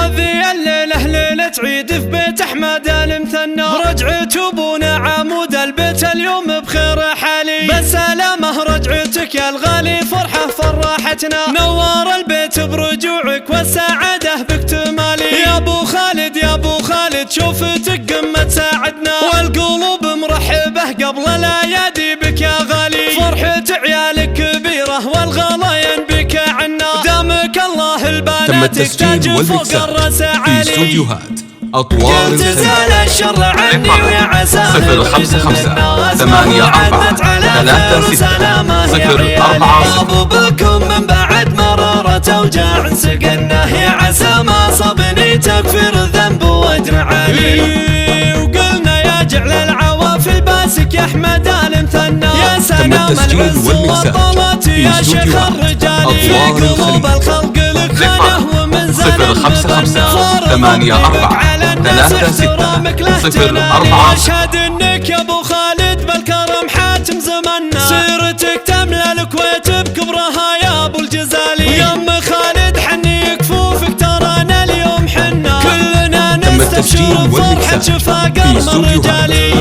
وهذه الليلة ليلة عيد في بيت أحمد المثنى، رجعة أبونا عمود البيت اليوم بخير حالي، بالسلامة رجعتك يا الغالي فرحة فرحتنا، نور البيت برجوعك والسعادة باكتمالي، يا أبو خالد يا أبو خالد شوفتك قمة ساعدنا، والقلوب مرحبة قبل الأيادي بك يا غالي، فرحة عيالك كبيرة والغلاين بك عنا، دامك الله البناتك تاج فوق الراس عالي، في استوديوهات أطوار قلت زال الشر عني ويا عسى 055 84 36 044 أبو بكم من بعد مرارة وجاع سقناه، يا عسى ما صبني تكفير الذنب وأجر عالي، وقلنا يا جعل العواف الباسك يا أحمد المثنى، يا سلام العز والطلات يا شيخ الرجال، في قلوب الخلق لك خانه ومن زال 055 84 36 044 أشهد إنك يا أبو خالد بالكرم حاتم زمنا، سيرتك تملى الكويت بكبرها يا أبو الجزالي، ويا أم خالد حني كفوفك ترانا اليوم حنا، كلنا نستبشر بفرحة شفا قرم الرجالي،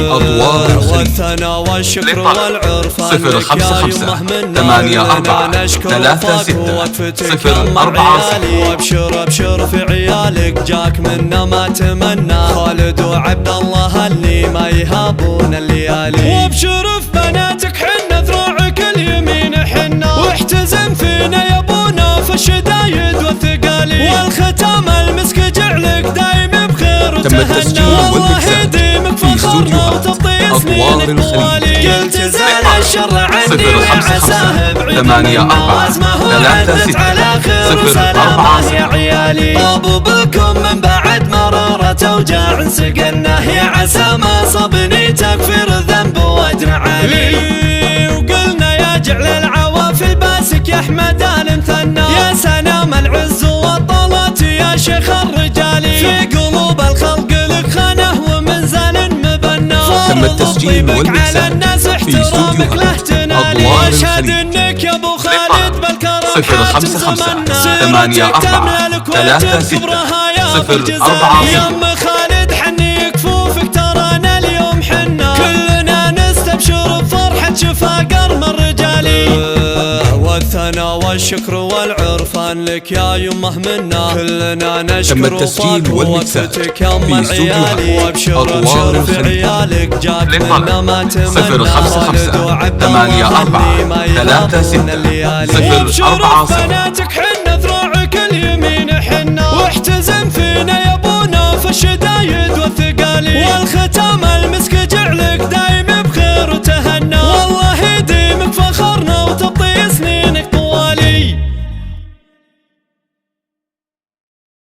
والثنا والشكر والعرفان لك يا يمه منا، 84 36 044 وابشر ابشر في عيالك جاك منا ما تمنى، خالد وعبد الله اللي ما يهابون الليالي، وابشر في بناتك حنا ذراعك اليمين حنا، واحتزم فينا يا ابونا في الشدايد والثقالي، والختام المسك جعلك دايم بخير وتهنى، والله يديمك فخرنا وتطيف من طوالي، قلت زال الشر عني وعساه بعيد منا، ازمه وعدت على خير وسلامه يا عيالي، ابو بكم من بعد مرارة وجاع سقناه، يا عسى ما صبني تكفير الذنب واجر عالي، وقلنا يا جعل العواف الباسك يا احمد المثنى، يا سلام العز والطلات يا شيخ الرجال، في قلوب الخلق لك خانه ومن زال مبنى، تم التسجيل والمكساج في استوديوهات أطوار الخليج، انك يا ابو خالد بالكرم 055 84 36 044 يا ام خالد حني كفوفك ترانا اليوم حنا، كلنا نستبشر بفرحة شفا قرم الرجالي، والثنا والشكر والعرفان لك يا يمه منا، كلنا نشكر التسجيل والمكساج يا ام العيالي، وابشر ابشر في عيالك جاك منا ما تمنى، 055 84 36 044 بناتك حنا ذراعك اليمين حنا، واحتزم في